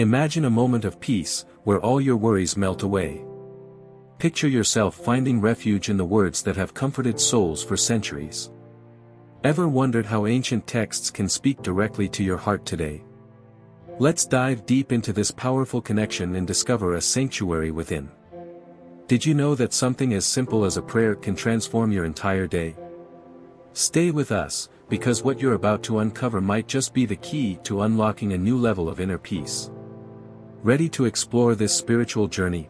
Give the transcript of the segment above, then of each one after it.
Imagine a moment of peace, where all your worries melt away. Picture yourself finding refuge in the words that have comforted souls for centuries. Ever wondered how ancient texts can speak directly to your heart today? Let's dive deep into this powerful connection and discover a sanctuary within. Did you know that something as simple as a prayer can transform your entire day? Stay with us, because what you're about to uncover might just be the key to unlocking a new level of inner peace. Ready to explore this spiritual journey?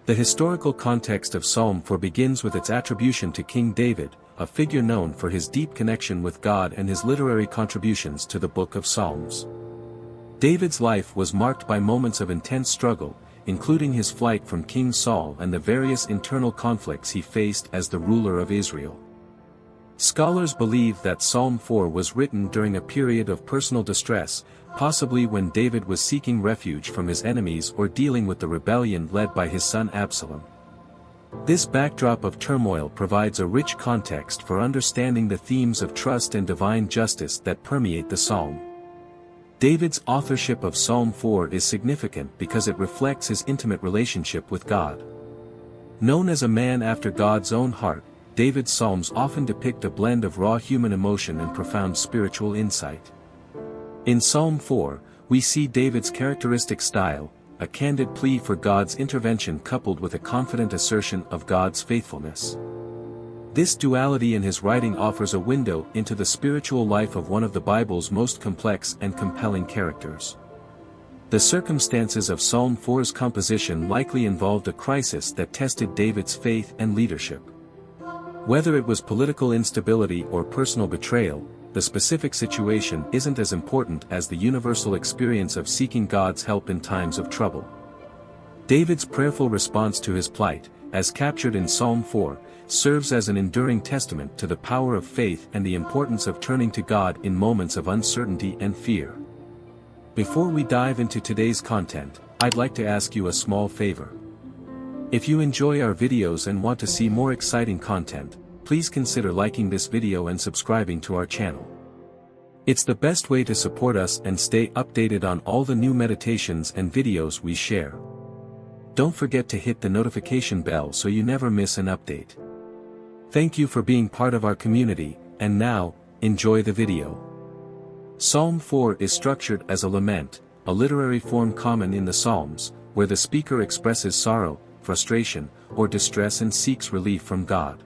The historical context of Psalm 4 begins with its attribution to King David, a figure known for his deep connection with God and his literary contributions to the Book of Psalms. David's life was marked by moments of intense struggle, including his flight from King Saul and the various internal conflicts he faced as the ruler of Israel. Scholars believe that Psalm 4 was written during a period of personal distress, possibly when David was seeking refuge from his enemies or dealing with the rebellion led by his son Absalom. This backdrop of turmoil provides a rich context for understanding the themes of trust and divine justice that permeate the psalm. David's authorship of Psalm 4 is significant because it reflects his intimate relationship with God. Known as a man after God's own heart, David's psalms often depict a blend of raw human emotion and profound spiritual insight. In Psalm 4, we see David's characteristic style, a candid plea for God's intervention coupled with a confident assertion of God's faithfulness. This duality in his writing offers a window into the spiritual life of one of the Bible's most complex and compelling characters. The circumstances of Psalm 4's composition likely involved a crisis that tested David's faith and leadership. Whether it was political instability or personal betrayal, the specific situation isn't as important as the universal experience of seeking God's help in times of trouble. David's prayerful response to his plight, as captured in Psalm 4, serves as an enduring testament to the power of faith and the importance of turning to God in moments of uncertainty and fear. Before we dive into today's content, I'd like to ask you a small favor. If you enjoy our videos and want to see more exciting content, please consider liking this video and subscribing to our channel. It's the best way to support us and stay updated on all the new meditations and videos we share. Don't forget to hit the notification bell so you never miss an update. Thank you for being part of our community, and now, enjoy the video. Psalm 4 is structured as a lament, a literary form common in the Psalms, where the speaker expresses sorrow, frustration, or distress and seeks relief from God.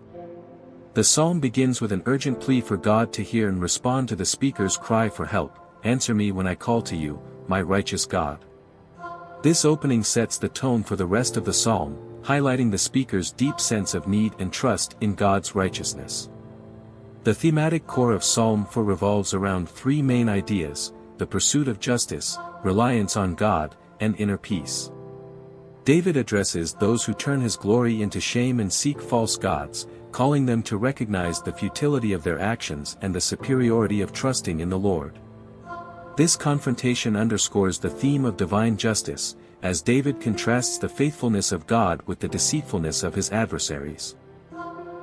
The psalm begins with an urgent plea for God to hear and respond to the speaker's cry for help. "Answer me when I call to you, my righteous God." This opening sets the tone for the rest of the psalm, highlighting the speaker's deep sense of need and trust in God's righteousness. The thematic core of Psalm 4 revolves around three main ideas: the pursuit of justice, reliance on God, and inner peace. David addresses those who turn his glory into shame and seek false gods, calling them to recognize the futility of their actions and the superiority of trusting in the Lord. This confrontation underscores the theme of divine justice, as David contrasts the faithfulness of God with the deceitfulness of his adversaries.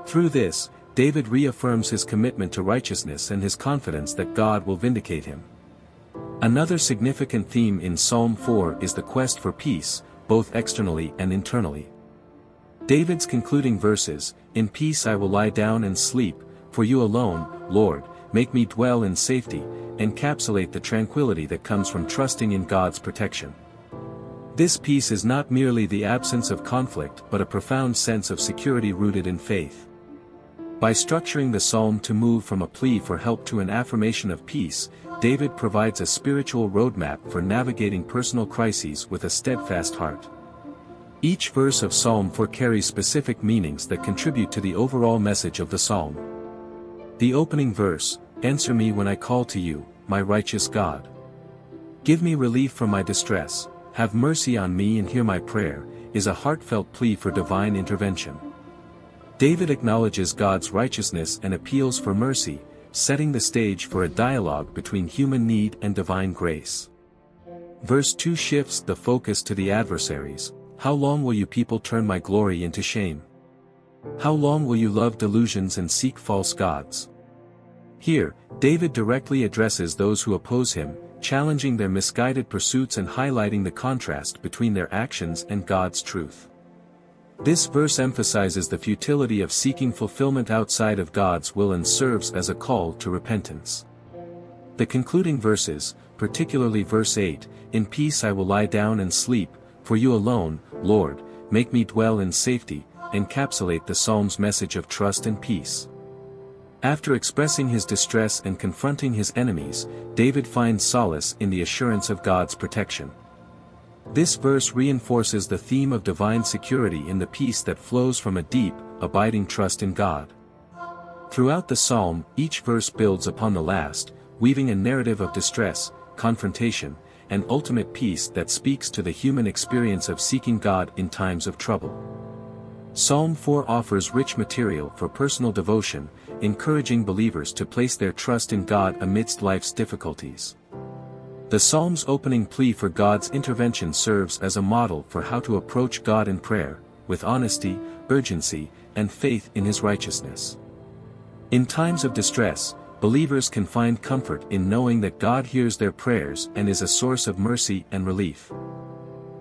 Through this, David reaffirms his commitment to righteousness and his confidence that God will vindicate him. Another significant theme in Psalm 4 is the quest for peace, both externally and internally. David's concluding verses, "In peace I will lie down and sleep, for you alone, Lord, make me dwell in safety," encapsulate the tranquility that comes from trusting in God's protection. This peace is not merely the absence of conflict but a profound sense of security rooted in faith. By structuring the psalm to move from a plea for help to an affirmation of peace, David provides a spiritual roadmap for navigating personal crises with a steadfast heart. Each verse of Psalm 4 carries specific meanings that contribute to the overall message of the psalm. The opening verse, "Answer me when I call to you, my righteous God. Give me relief from my distress, have mercy on me and hear my prayer," is a heartfelt plea for divine intervention. David acknowledges God's righteousness and appeals for mercy, setting the stage for a dialogue between human need and divine grace. Verse 2 shifts the focus to the adversaries. "How long will you people turn my glory into shame? How long will you love delusions and seek false gods?" Here, David directly addresses those who oppose him, challenging their misguided pursuits and highlighting the contrast between their actions and God's truth. This verse emphasizes the futility of seeking fulfillment outside of God's will and serves as a call to repentance. The concluding verses, particularly verse 8, "In peace I will lie down and sleep, for you alone, Lord, make me dwell in safety," encapsulate the psalm's message of trust and peace. After expressing his distress and confronting his enemies, David finds solace in the assurance of God's protection. This verse reinforces the theme of divine security in the peace that flows from a deep, abiding trust in God. Throughout the psalm, each verse builds upon the last, weaving a narrative of distress, confrontation, and ultimate peace that speaks to the human experience of seeking God in times of trouble. Psalm 4 offers rich material for personal devotion, encouraging believers to place their trust in God amidst life's difficulties. The psalm's opening plea for God's intervention serves as a model for how to approach God in prayer, with honesty, urgency, and faith in His righteousness. In times of distress, believers can find comfort in knowing that God hears their prayers and is a source of mercy and relief.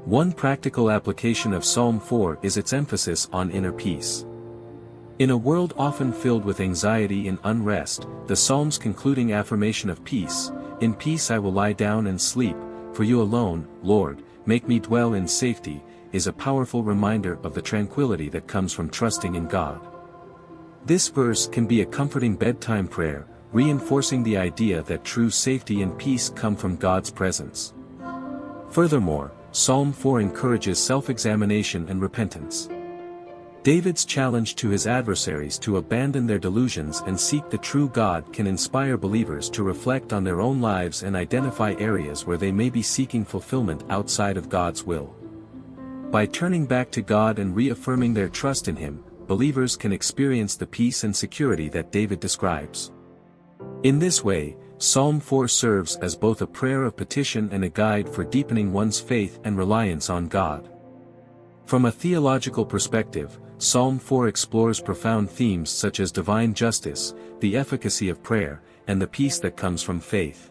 One practical application of Psalm 4 is its emphasis on inner peace. In a world often filled with anxiety and unrest, the psalm's concluding affirmation of peace, "In peace I will lie down and sleep, for you alone, Lord, make me dwell in safety," is a powerful reminder of the tranquility that comes from trusting in God. This verse can be a comforting bedtime prayer, reinforcing the idea that true safety and peace come from God's presence. Furthermore, Psalm 4 encourages self-examination and repentance. David's challenge to his adversaries to abandon their delusions and seek the true God can inspire believers to reflect on their own lives and identify areas where they may be seeking fulfillment outside of God's will. By turning back to God and reaffirming their trust in Him, believers can experience the peace and security that David describes. In this way, Psalm 4 serves as both a prayer of petition and a guide for deepening one's faith and reliance on God. From a theological perspective, Psalm 4 explores profound themes such as divine justice, the efficacy of prayer, and the peace that comes from faith.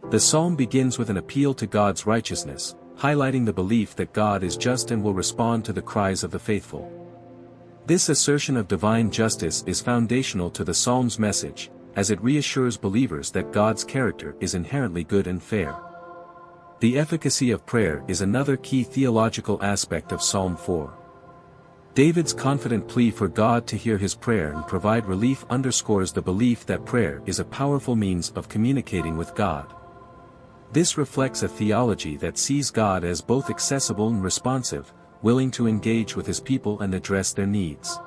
The psalm begins with an appeal to God's righteousness, highlighting the belief that God is just and will respond to the cries of the faithful. This assertion of divine justice is foundational to the psalm's message, as it reassures believers that God's character is inherently good and fair. The efficacy of prayer is another key theological aspect of Psalm 4. David's confident plea for God to hear his prayer and provide relief underscores the belief that prayer is a powerful means of communicating with God. This reflects a theology that sees God as both accessible and responsive, willing to engage with His people and address their needs.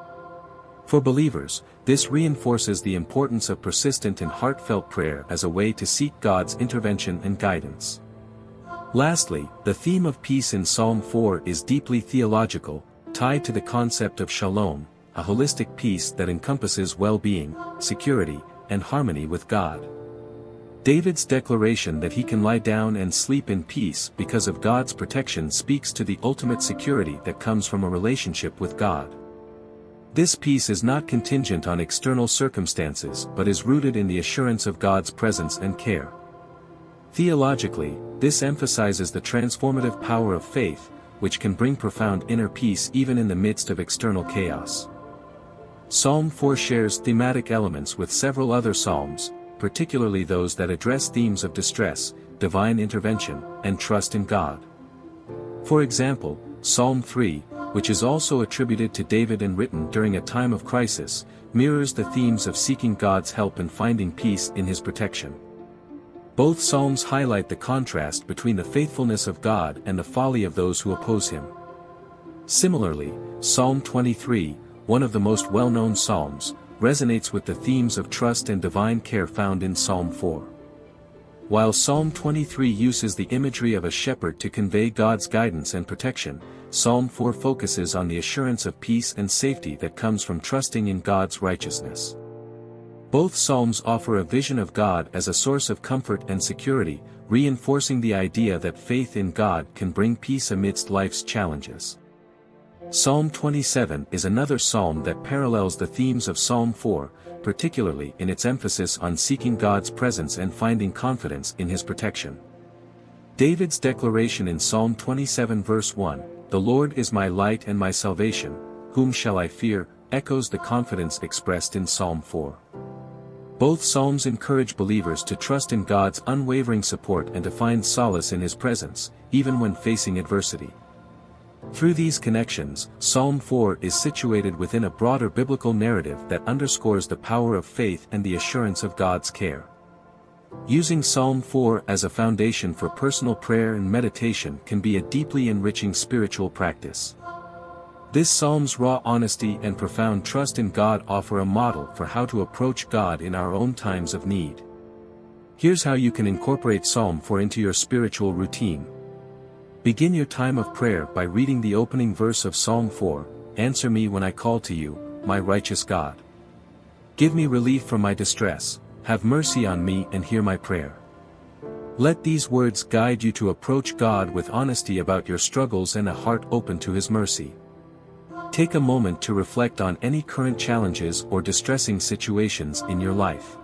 For believers, this reinforces the importance of persistent and heartfelt prayer as a way to seek God's intervention and guidance. Lastly, the theme of peace in Psalm 4 is deeply theological, tied to the concept of shalom, a holistic peace that encompasses well-being, security, and harmony with God. David's declaration that he can lie down and sleep in peace because of God's protection speaks to the ultimate security that comes from a relationship with God. This peace is not contingent on external circumstances but is rooted in the assurance of God's presence and care. Theologically, this emphasizes the transformative power of faith, which can bring profound inner peace even in the midst of external chaos. Psalm 4 shares thematic elements with several other psalms, particularly those that address themes of distress, divine intervention, and trust in God. For example, Psalm 3, which is also attributed to David and written during a time of crisis, mirrors the themes of seeking God's help and finding peace in His protection. Both psalms highlight the contrast between the faithfulness of God and the folly of those who oppose Him. Similarly, Psalm 23, one of the most well-known psalms, resonates with the themes of trust and divine care found in Psalm 4. While Psalm 23 uses the imagery of a shepherd to convey God's guidance and protection, Psalm 4 focuses on the assurance of peace and safety that comes from trusting in God's righteousness. Both psalms offer a vision of God as a source of comfort and security, reinforcing the idea that faith in God can bring peace amidst life's challenges. Psalm 27 is another psalm that parallels the themes of Psalm 4, particularly in its emphasis on seeking God's presence and finding confidence in His protection. David's declaration in Psalm 27 verse 1, "The Lord is my light and my salvation, whom shall I fear?" echoes the confidence expressed in Psalm 4. Both psalms encourage believers to trust in God's unwavering support and to find solace in His presence, even when facing adversity. Through these connections, Psalm 4 is situated within a broader biblical narrative that underscores the power of faith and the assurance of God's care. Using Psalm 4 as a foundation for personal prayer and meditation can be a deeply enriching spiritual practice. This psalm's raw honesty and profound trust in God offer a model for how to approach God in our own times of need. Here's how you can incorporate Psalm 4 into your spiritual routine. Begin your time of prayer by reading the opening verse of Psalm 4, "Answer me when I call to you, my righteous God. Give me relief from my distress, have mercy on me and hear my prayer." Let these words guide you to approach God with honesty about your struggles and a heart open to His mercy. Take a moment to reflect on any current challenges or distressing situations in your life.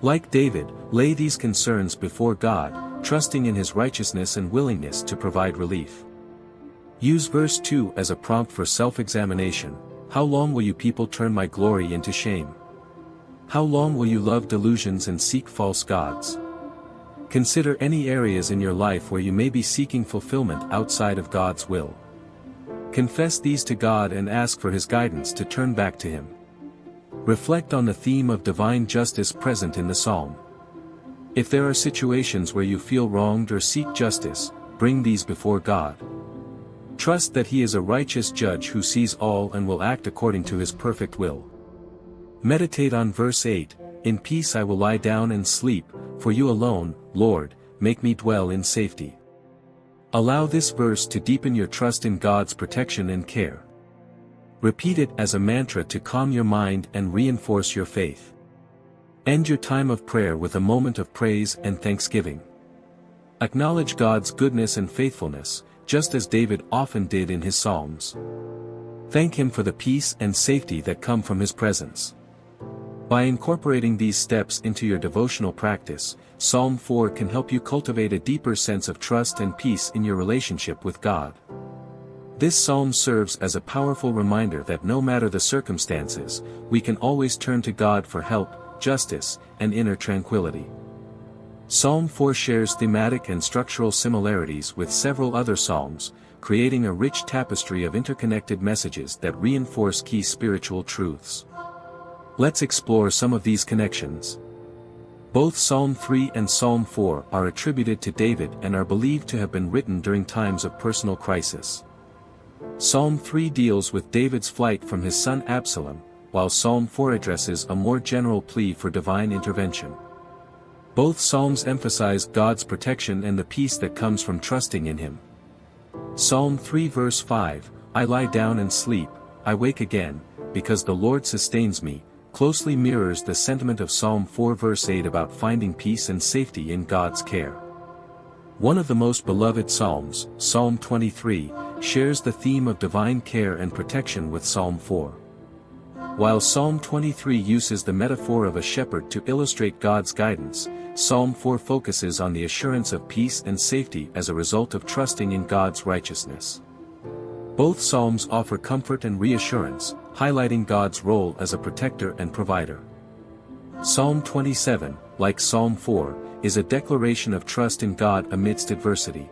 Like David, lay these concerns before God, trusting in His righteousness and willingness to provide relief. Use verse 2 as a prompt for self-examination. How long will you people turn my glory into shame? How long will you love delusions and seek false gods? Consider any areas in your life where you may be seeking fulfillment outside of God's will. Confess these to God and ask for His guidance to turn back to Him. Reflect on the theme of divine justice present in the psalm. If there are situations where you feel wronged or seek justice, bring these before God. Trust that He is a righteous judge who sees all and will act according to His perfect will. Meditate on verse 8, "In peace I will lie down and sleep, for you alone, Lord, make me dwell in safety." Allow this verse to deepen your trust in God's protection and care. Repeat it as a mantra to calm your mind and reinforce your faith. End your time of prayer with a moment of praise and thanksgiving. Acknowledge God's goodness and faithfulness, just as David often did in his psalms. Thank Him for the peace and safety that come from His presence. By incorporating these steps into your devotional practice, Psalm 4 can help you cultivate a deeper sense of trust and peace in your relationship with God. This psalm serves as a powerful reminder that no matter the circumstances, we can always turn to God for help, justice, and inner tranquility. Psalm 4 shares thematic and structural similarities with several other psalms, creating a rich tapestry of interconnected messages that reinforce key spiritual truths. Let's explore some of these connections. Both Psalm 3 and Psalm 4 are attributed to David and are believed to have been written during times of personal crisis. Psalm 3 deals with David's flight from his son Absalom, while Psalm 4 addresses a more general plea for divine intervention. Both psalms emphasize God's protection and the peace that comes from trusting in Him. Psalm 3 verse 5, "I lie down and sleep, I wake again, because the Lord sustains me," closely mirrors the sentiment of Psalm 4 verse 8 about finding peace and safety in God's care. One of the most beloved psalms, Psalm 23, shares the theme of divine care and protection with Psalm 4. While Psalm 23 uses the metaphor of a shepherd to illustrate God's guidance, Psalm 4 focuses on the assurance of peace and safety as a result of trusting in God's righteousness. Both psalms offer comfort and reassurance, highlighting God's role as a protector and provider. Psalm 27, like Psalm 4, is a declaration of trust in God amidst adversity.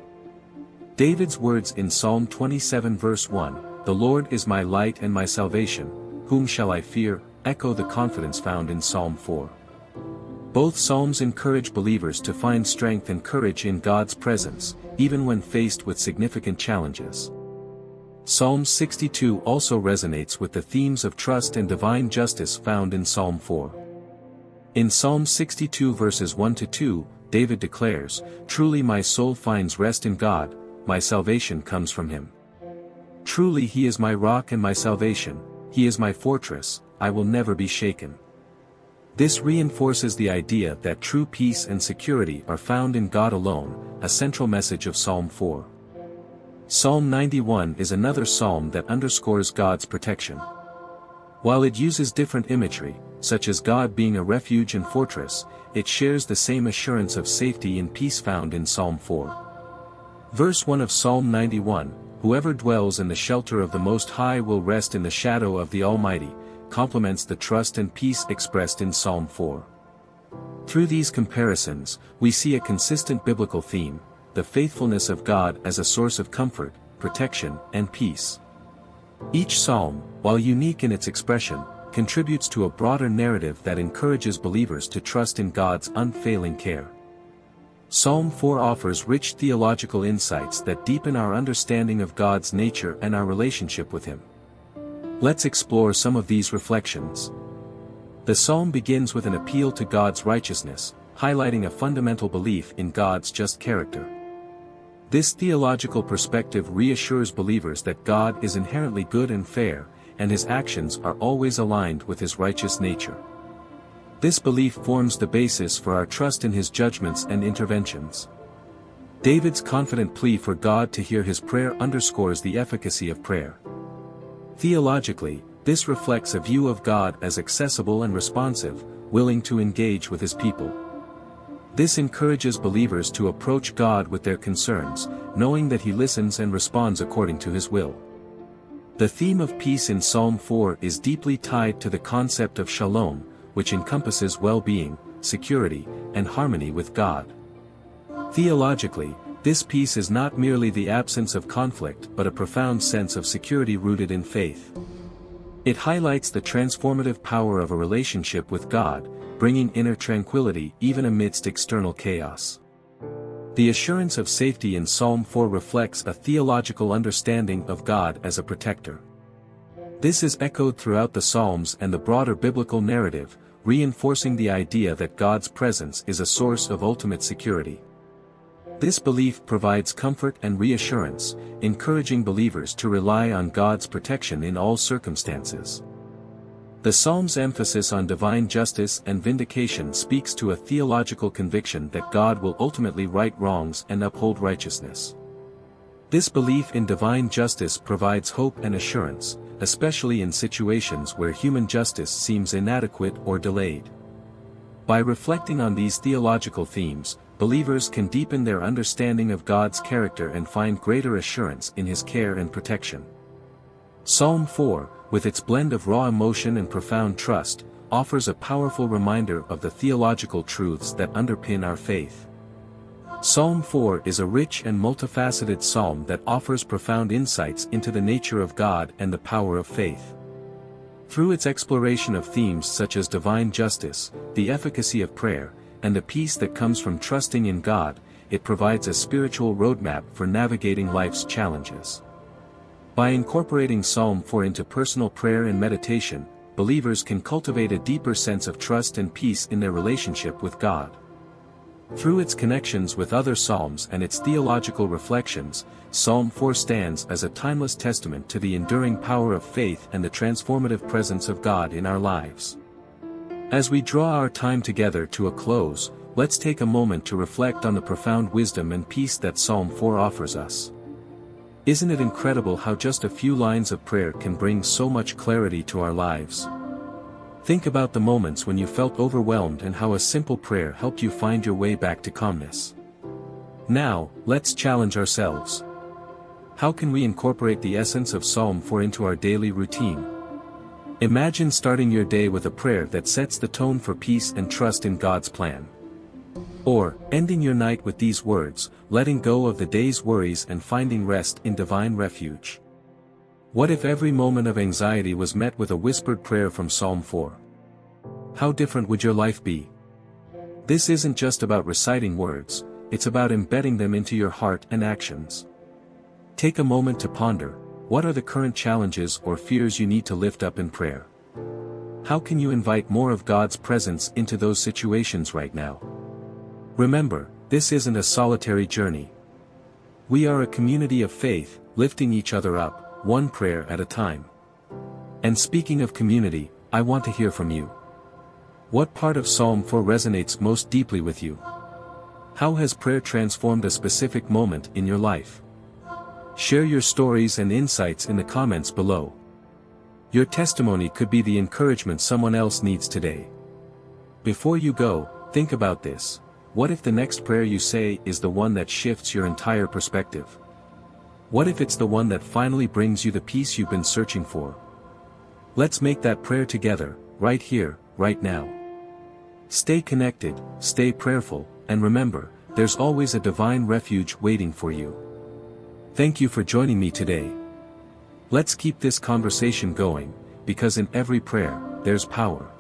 David's words in Psalm 27 verse 1, "The Lord is my light and my salvation, whom shall I fear?" echo the confidence found in Psalm 4. Both psalms encourage believers to find strength and courage in God's presence, even when faced with significant challenges. Psalm 62 also resonates with the themes of trust and divine justice found in Psalm 4. In Psalm 62 verses 1-2, David declares, "Truly my soul finds rest in God, my salvation comes from Him. Truly He is my rock and my salvation, He is my fortress, I will never be shaken." This reinforces the idea that true peace and security are found in God alone, a central message of Psalm 4. Psalm 91 is another psalm that underscores God's protection. While it uses different imagery, such as God being a refuge and fortress, it shares the same assurance of safety and peace found in Psalm 4. Verse 1 of Psalm 91, "Whoever dwells in the shelter of the Most High will rest in the shadow of the Almighty," complements the trust and peace expressed in Psalm 4. Through these comparisons, we see a consistent biblical theme: the faithfulness of God as a source of comfort, protection, and peace. Each psalm, while unique in its expression, contributes to a broader narrative that encourages believers to trust in God's unfailing care. Psalm 4 offers rich theological insights that deepen our understanding of God's nature and our relationship with Him. Let's explore some of these reflections. The psalm begins with an appeal to God's righteousness, highlighting a fundamental belief in God's just character. This theological perspective reassures believers that God is inherently good and fair, and His actions are always aligned with His righteous nature. This belief forms the basis for our trust in His judgments and interventions. David's confident plea for God to hear his prayer underscores the efficacy of prayer. Theologically, this reflects a view of God as accessible and responsive, willing to engage with His people. This encourages believers to approach God with their concerns, knowing that He listens and responds according to His will. The theme of peace in Psalm 4 is deeply tied to the concept of shalom, which encompasses well-being, security, and harmony with God. Theologically, this peace is not merely the absence of conflict but a profound sense of security rooted in faith. It highlights the transformative power of a relationship with God, bringing inner tranquility even amidst external chaos. The assurance of safety in Psalm 4 reflects a theological understanding of God as a protector. This is echoed throughout the Psalms and the broader biblical narrative, reinforcing the idea that God's presence is a source of ultimate security. This belief provides comfort and reassurance, encouraging believers to rely on God's protection in all circumstances. The Psalm's emphasis on divine justice and vindication speaks to a theological conviction that God will ultimately right wrongs and uphold righteousness. This belief in divine justice provides hope and assurance, especially in situations where human justice seems inadequate or delayed. By reflecting on these theological themes, believers can deepen their understanding of God's character and find greater assurance in His care and protection. Psalm 4, with its blend of raw emotion and profound trust, offers a powerful reminder of the theological truths that underpin our faith. Psalm 4 is a rich and multifaceted psalm that offers profound insights into the nature of God and the power of faith. Through its exploration of themes such as divine justice, the efficacy of prayer, and the peace that comes from trusting in God, it provides a spiritual roadmap for navigating life's challenges. By incorporating Psalm 4 into personal prayer and meditation, believers can cultivate a deeper sense of trust and peace in their relationship with God. Through its connections with other psalms and its theological reflections, Psalm 4 stands as a timeless testament to the enduring power of faith and the transformative presence of God in our lives. As we draw our time together to a close, let's take a moment to reflect on the profound wisdom and peace that Psalm 4 offers us. Isn't it incredible how just a few lines of prayer can bring so much clarity to our lives? Think about the moments when you felt overwhelmed and how a simple prayer helped you find your way back to calmness. Now, let's challenge ourselves. How can we incorporate the essence of Psalm 4 into our daily routine? Imagine starting your day with a prayer that sets the tone for peace and trust in God's plan. Or, ending your night with these words, letting go of the day's worries and finding rest in divine refuge. What if every moment of anxiety was met with a whispered prayer from Psalm 4? How different would your life be? This isn't just about reciting words, it's about embedding them into your heart and actions. Take a moment to ponder, what are the current challenges or fears you need to lift up in prayer? How can you invite more of God's presence into those situations right now? Remember, this isn't a solitary journey. We are a community of faith, lifting each other up, one prayer at a time. And speaking of community, I want to hear from you. What part of Psalm 4 resonates most deeply with you? How has prayer transformed a specific moment in your life? Share your stories and insights in the comments below. Your testimony could be the encouragement someone else needs today. Before you go, think about this. What if the next prayer you say is the one that shifts your entire perspective? What if it's the one that finally brings you the peace you've been searching for? Let's make that prayer together, right here, right now. Stay connected, stay prayerful, and remember, there's always a divine refuge waiting for you. Thank you for joining me today. Let's keep this conversation going, because in every prayer, there's power.